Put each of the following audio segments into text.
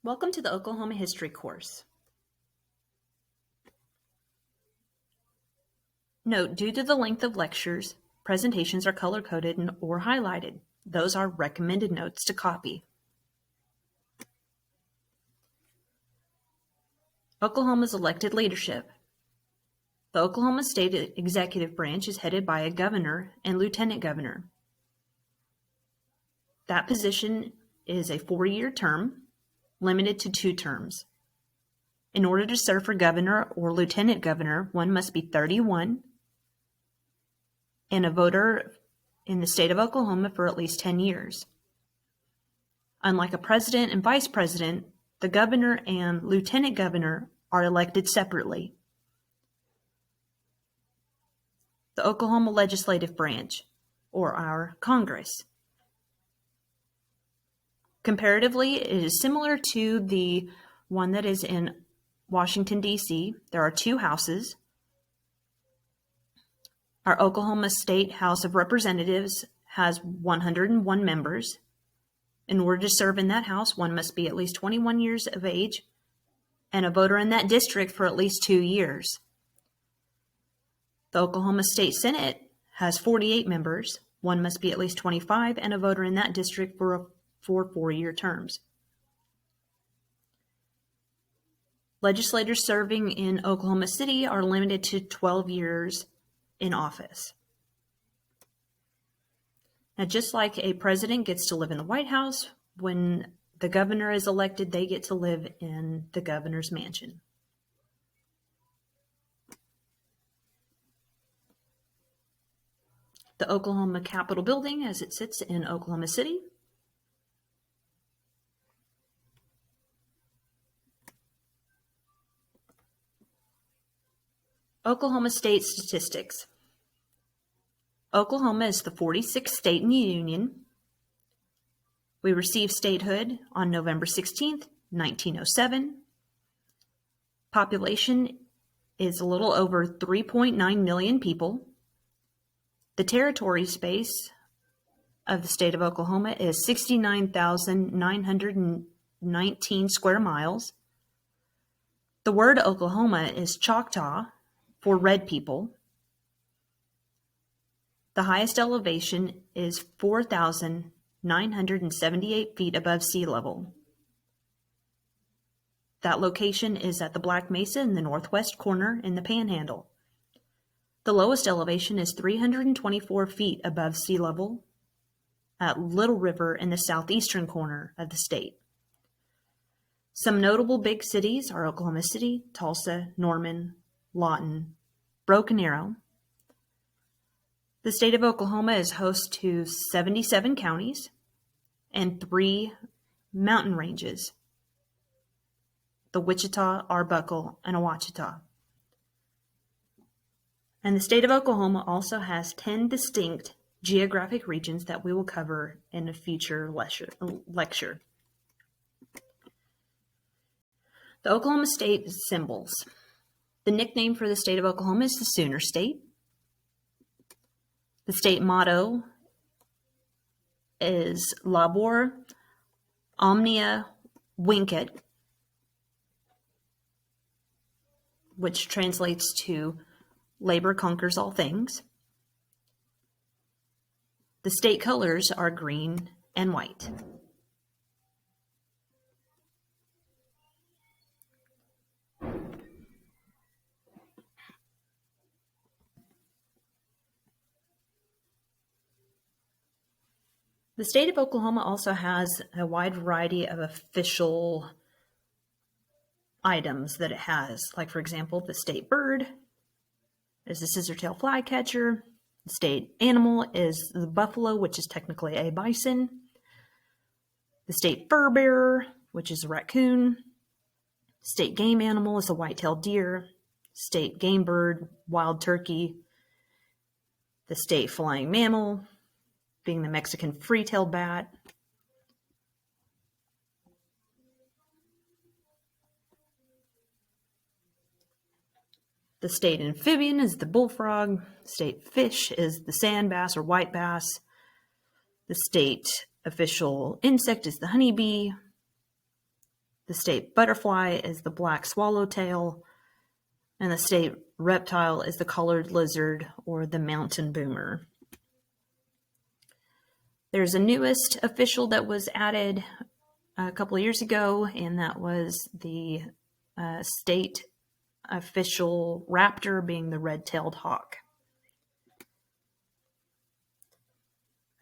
Welcome to the Oklahoma History course. Note, due to the length of lectures, presentations are color-coded or highlighted. Those are recommended notes to copy. Oklahoma's elected leadership. The Oklahoma State Executive Branch is headed by a governor and lieutenant governor. That position is a 4-year term, limited to 2 terms. In order to serve for governor or lieutenant governor, one must be 31 and a voter in the state of Oklahoma for at least 10 years. Unlike a president and vice president, the governor and lieutenant governor are elected separately. The Oklahoma Legislative Branch, or our Congress. Comparatively, it is similar to the one that is in Washington, D.C. There are 2 houses. Our Oklahoma State House of Representatives has 101 members. In order to serve in that house, one must be at least 21 years of age and a voter in that district for at least 2 years. The Oklahoma State Senate has 48 members. One must be at least 25 and a voter in that district for 4-year terms. Legislators serving in Oklahoma City are limited to 12 years in office. Now, just like a president gets to live in the White House, when the governor is elected, they get to live in the governor's mansion. The Oklahoma Capitol building, as it sits in Oklahoma City. Oklahoma state statistics. Oklahoma is the 46th state in the Union. We received statehood on November 16th, 1907. Population is a little over 3.9 million people. The territory space of the state of Oklahoma is 69,919 square miles. The word Oklahoma is Choctaw for red people. The highest elevation is 4,978 feet above sea level. That location is at the Black Mesa in the northwest corner in the Panhandle. The lowest elevation is 324 feet above sea level at Little River in the southeastern corner of the state. Some notable big cities are Oklahoma City, Tulsa, Norman, Lawton, Broken Arrow. The state of Oklahoma is host to 77 counties and 3 mountain ranges, the Wichita, Arbuckle, and Ouachita. And the state of Oklahoma also has 10 distinct geographic regions that we will cover in a future lecture. The Oklahoma State symbols. The nickname for the state of Oklahoma is the Sooner State. The state motto is Labor Omnia Vincit, which translates to labor conquers all things. The state colors are green and white. The state of Oklahoma also has a wide variety of official items that it has. Like, for example, the state bird is the scissor-tail flycatcher. The state animal is the buffalo, which is technically a bison. The state fur bearer, which is a raccoon. State game animal is a white-tailed deer. State game bird, wild turkey. The state flying mammal being the Mexican free-tailed bat. The state amphibian is the bullfrog. State fish is the sand bass or white bass. The state official insect is the honeybee. The The state butterfly is the black swallowtail, and the state reptile is the collared lizard or the mountain boomer. There's a newest official that was added a couple of years ago, and that was the state official raptor being the red-tailed hawk.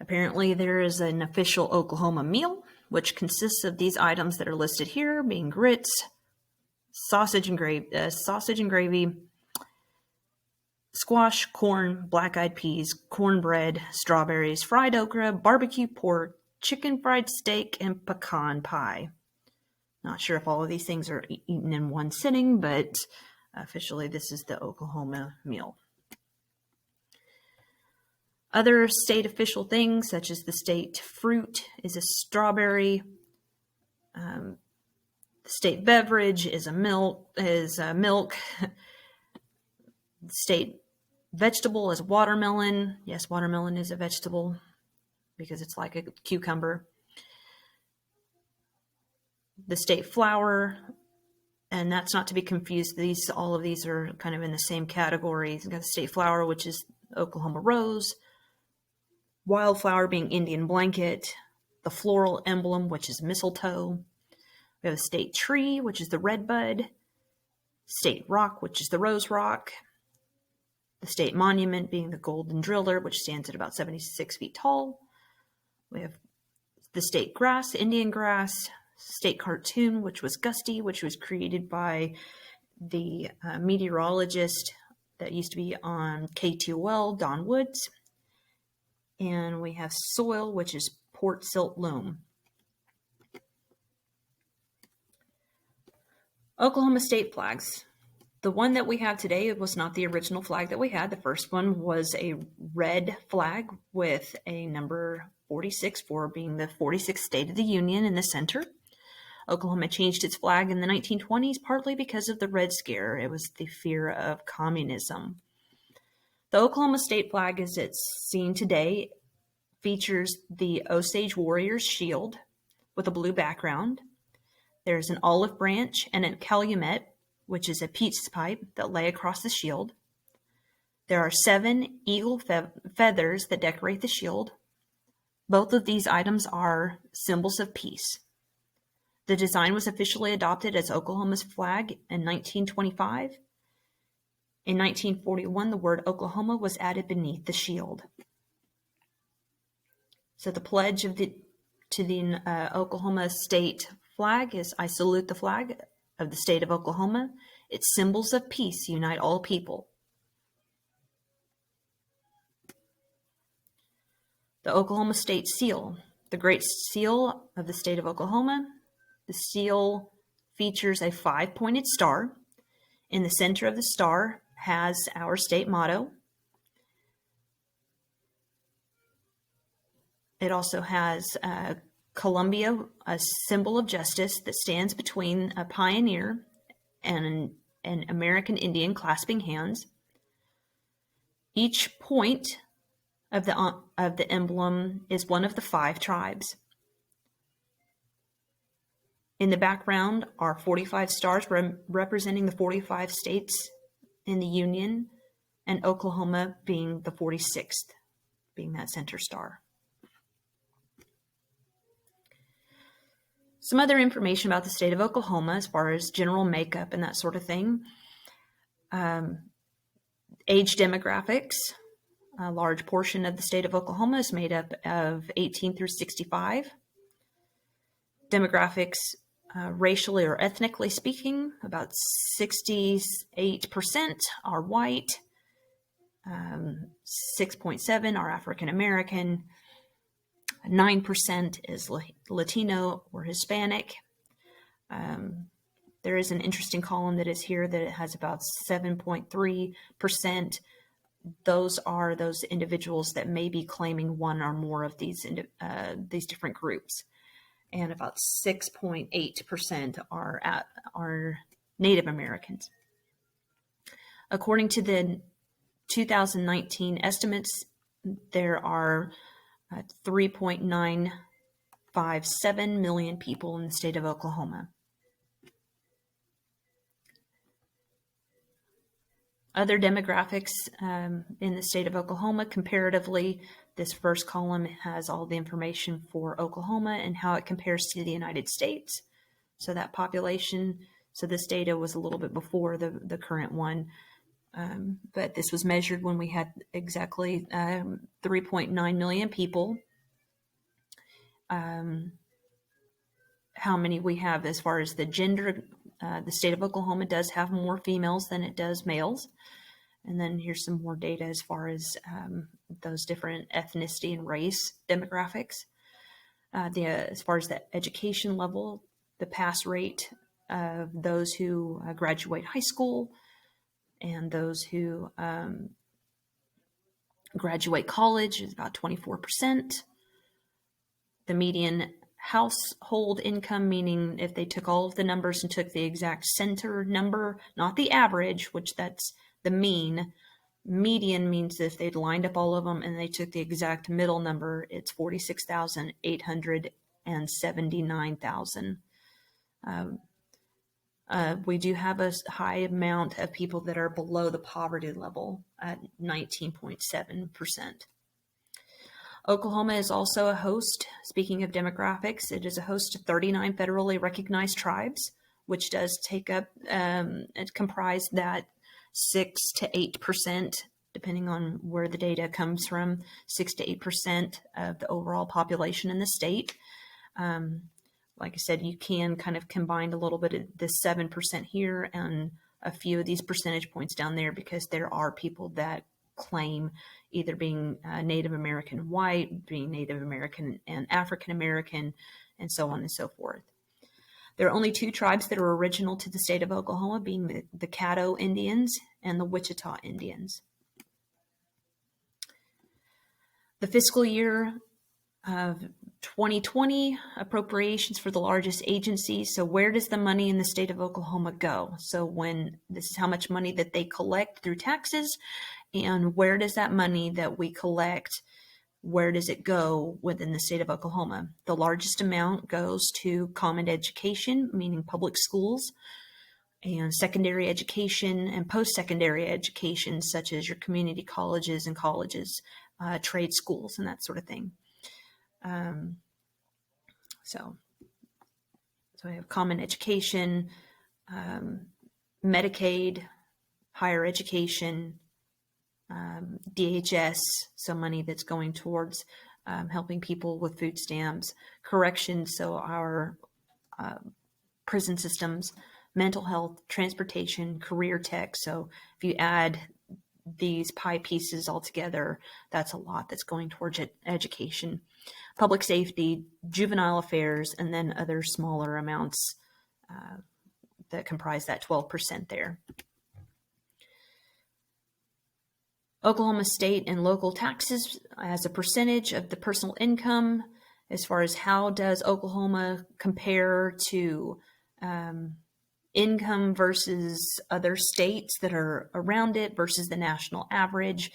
Apparently there is an official Oklahoma meal, which consists of these items that are listed here, being grits, sausage and gravy, squash, corn, black-eyed peas, cornbread, strawberries, fried okra, barbecue pork, chicken fried steak, and pecan pie. Not sure if all of these things are eaten in one sitting, but officially this is the Oklahoma meal. Other state official things, such as the state fruit is a strawberry. The state beverage is milk. The state vegetable is watermelon. Yes, watermelon is a vegetable because it's like a cucumber. The state flower, and that's not to be confused. All of these are kind of in the same category. You've got the state flower, which is Oklahoma rose. Wildflower being Indian blanket, the floral emblem, which is mistletoe. We have a state tree, which is the redbud, state rock, which is the rose rock, the state monument being the golden driller, which stands at about 76 feet tall. We have the state grass, Indian grass, state cartoon, which was Gusty, which was created by the meteorologist that used to be on K2L, Don Woods. And we have soil, which is Port Silt loam. Oklahoma state flags. The one that we have today was not the original flag that we had. The first one was a red flag with a number 46 for being the 46th state of the Union in the center. Oklahoma changed its flag in the 1920s, partly because of the Red Scare. It was the fear of communism. The Oklahoma state flag, as it's seen today, features the Osage Warrior's shield with a blue background. There's an olive branch and a calumet, which is a peach pipe that lay across the shield. There are 7 eagle feathers that decorate the shield. Both of these items are symbols of peace. The design was officially adopted as Oklahoma's flag in 1925. In 1941, the word Oklahoma was added beneath the shield. So the pledge to the Oklahoma state flag is, I salute the flag of the state of Oklahoma. Its symbols of peace unite all people. The Oklahoma state seal, the great seal of the state of Oklahoma. The seal features a 5-pointed star. In the center of the star has our state motto. It also has Columbia, a symbol of justice that stands between a pioneer and an American Indian clasping hands. Each point of the emblem is one of the 5 tribes. In the background are 45 stars representing the 45 states in the Union, and Oklahoma being the 46th, being that center star. Some other information about the state of Oklahoma as far as general makeup and that sort of thing. Age demographics. A large portion of the state of Oklahoma is made up of 18 through 65. Demographics, racially or ethnically speaking, about 68% are white, 6.7% are African American, 9% is Latino or Hispanic. There is an interesting column that is here that it has about 7.3%. Those are those individuals that may be claiming one or more of these different groups. And about 6.8% are Native Americans. According to the 2019 estimates, there are 3.957 million people in the state of Oklahoma. Other demographics in the state of Oklahoma, comparatively, this first column has all the information for Oklahoma and how it compares to the United States. So that population, so this data was a little bit before the current one, but this was measured when we had exactly 3.9 million people. How many we have as far as the gender, the state of Oklahoma does have more females than it does males. And then here's some more data as far as those different ethnicity and race demographics. As far as the education level, the pass rate of those who graduate high school and those who graduate college is about 24%. The median household income, meaning if they took all of the numbers and took the exact center number, not the average, which that's the mean. Median means if they'd lined up all of them and they took the exact middle number, it's 46,879,000. We do have a high amount of people that are below the poverty level at 19.7%. Oklahoma is also a host, speaking of demographics, it is a host to 39 federally recognized tribes, which does take up, it comprise that 6 to 8%, depending on where the data comes from, 6 to 8% of the overall population in the state. Like I said, you can kind of combine a little bit of the 7% here and a few of these percentage points down there, because there are people that claim either being Native American white, being Native American and African American, and so on and so forth. There are only two tribes that are original to the state of Oklahoma, being the Caddo Indians and the Wichita Indians. The fiscal year of 2020 appropriations for the largest agencies. So where does the money in the state of Oklahoma go? So when this is how much money that they collect through taxes, and where does that money that we collect, where does it go within the state of Oklahoma? The largest amount goes to common education, meaning public schools, and secondary education and post-secondary education, such as your community colleges and colleges, trade schools, and that sort of thing. So we have common education, Medicaid, higher education, DHS, so money that's going towards helping people with food stamps, corrections, so our prison systems, mental health, transportation, career tech. So if you add these pie pieces all together, that's a lot that's going towards education, public safety, juvenile affairs, and then other smaller amounts that comprise that 12% there. Oklahoma state and local taxes as a percentage of the personal income, as far as how does Oklahoma compare to income versus other states that are around it versus the national average.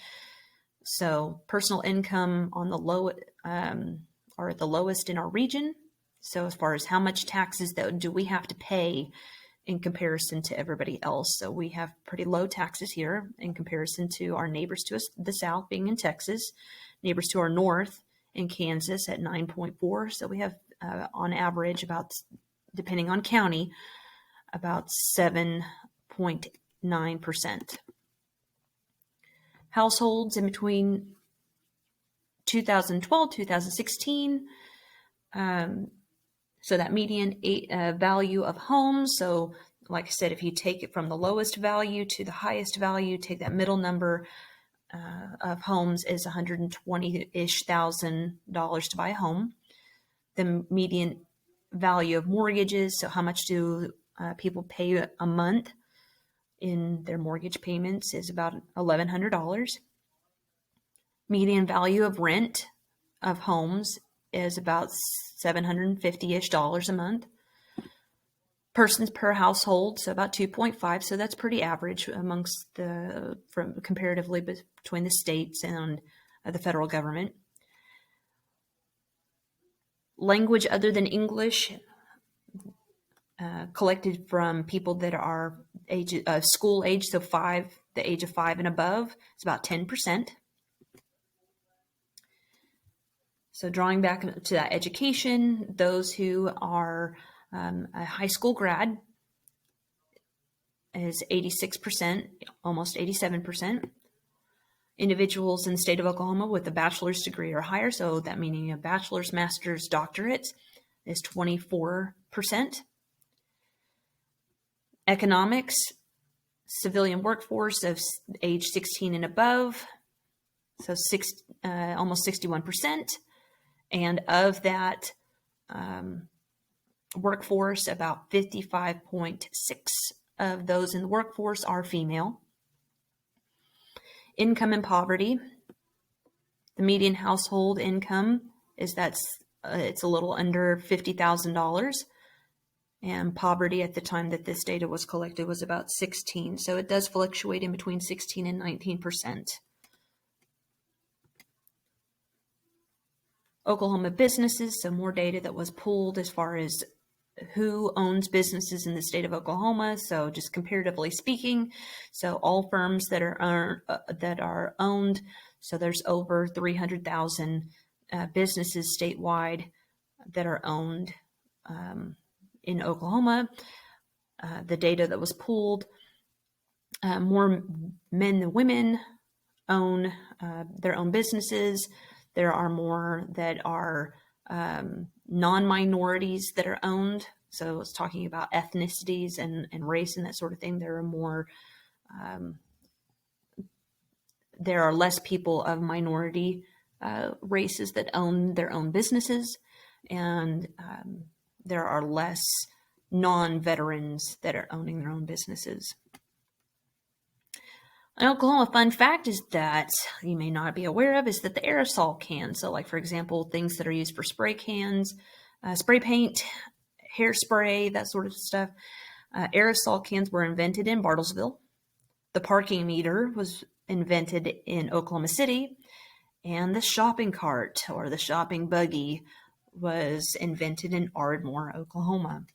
So personal income on the low are at the lowest in our region. So as far as how much taxes do we have to pay in comparison to everybody else. So we have pretty low taxes here in comparison to our neighbors to us, the south being in Texas, neighbors to our north in Kansas at 9.4. So we have on average about, depending on county, about 7.9%. Households in between 2012, 2016, so that median value of homes. So like I said, if you take it from the lowest value to the highest value, take that middle number of homes is $120,000-ish to buy a home. The median value of mortgages, so how much do people pay a month in their mortgage payments, is about $1,100. Median value of rent of homes is about $750-ish a month. Persons per household, so about 2.5. So that's pretty average amongst comparatively between the states and the federal government. Language other than English, collected from people that are school age, so 5 the age of 5 and above is about 10%. So drawing back to that education, those who are a high school grad is 86%, almost 87%. Individuals in the state of Oklahoma with a bachelor's degree or higher, so that meaning a bachelor's, master's, doctorate, is 24%. Economics, civilian workforce of age 16 and above, so almost 61%. And of that workforce, about 55.6 of those in the workforce are female. Income and poverty. The median household income is it's a little under $50,000. And poverty at the time that this data was collected was about 16. So it does fluctuate in between 16 and 19%. Oklahoma businesses, so more data that was pulled as far as who owns businesses in the state of Oklahoma. So just comparatively speaking, so all firms that are owned, so there's over 300,000 businesses statewide that are owned in Oklahoma. The data that was pulled, more men than women own their own businesses. There are more that are non-minorities that are owned. So it's talking about ethnicities and race and that sort of thing. There are less people of minority races that own their own businesses, and there are less non-veterans that are owning their own businesses. An Oklahoma fun fact is that you may not be aware of is that the aerosol cans, so like for example, things that are used for spray cans, spray paint, hairspray, that sort of stuff, aerosol cans were invented in Bartlesville. The parking meter was invented in Oklahoma City, and the shopping cart or the shopping buggy was invented in Ardmore, Oklahoma.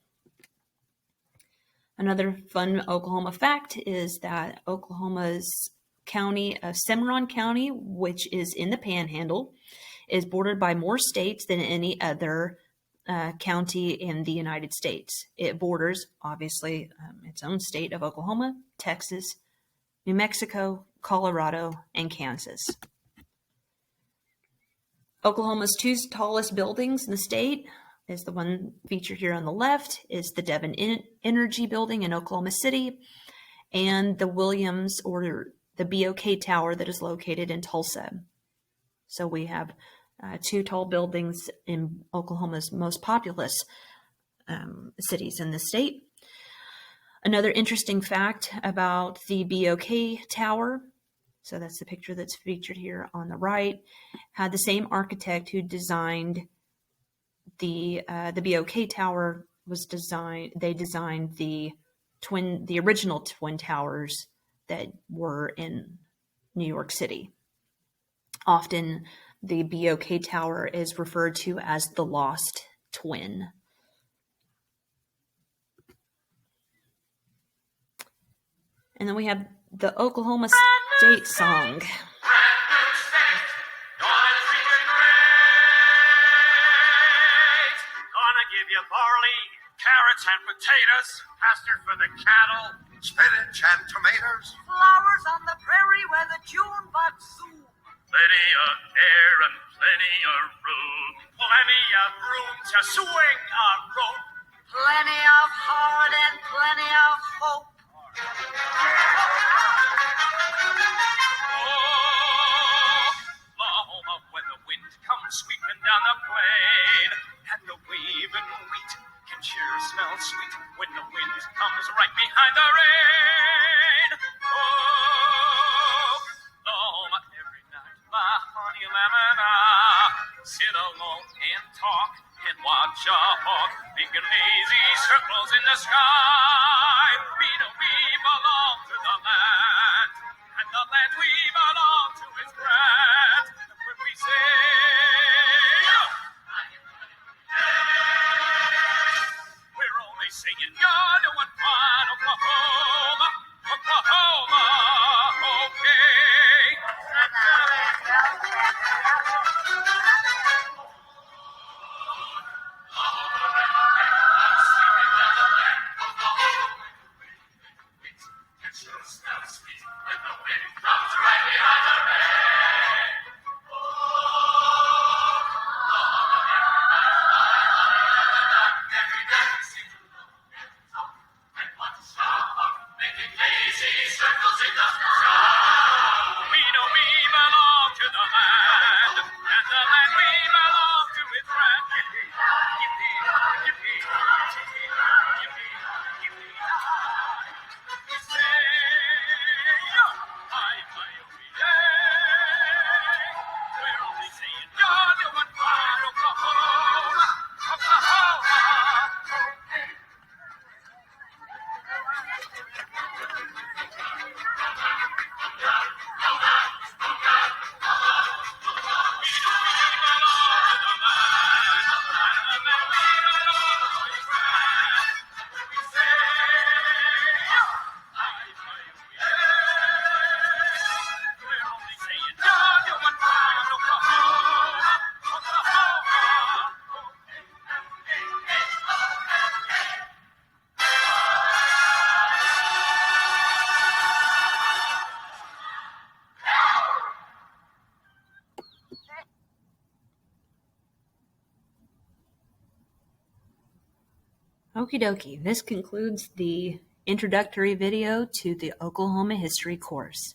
Another fun Oklahoma fact is that Oklahoma's county of Cimarron County, which is in the Panhandle, is bordered by more states than any other county in the United States. It borders, obviously, its own state of Oklahoma, Texas, New Mexico, Colorado, and Kansas. Oklahoma's two tallest buildings in the state is the one featured here on the left, is the Devon Energy Building in Oklahoma City, and the Williams or the BOK Tower that is located in Tulsa. So we have two tall buildings in Oklahoma's most populous cities in the state. Another interesting fact about the BOK Tower, so that's the picture that's featured here on the right, had the same architect who designed the BOK Tower they designed the original Twin Towers that were in New York City. Often the BOK Tower is referred to as the Lost Twin. And then we have the Oklahoma State song. Barley, carrots, and potatoes, pasture for the cattle, spinach and tomatoes, flowers on the prairie where the June bugs zoom. Plenty of air and plenty of room, plenty of room to swing a rope, plenty of heart and plenty of hope. Oklahoma, when the wind comes sweeping down the plain, and the waving wheat can sure smell sweet when the wind comes right behind the rain. Oh, Oklahoma, every night, my honey lamb and I sit alone and talk and watch a hawk making lazy circles in the sky. We belong to the land, and the land we belong to is grand. When we say, we're only singing, you're doing fine, Oklahoma, Oklahoma. Okie dokie, this concludes the introductory video to the Oklahoma history course.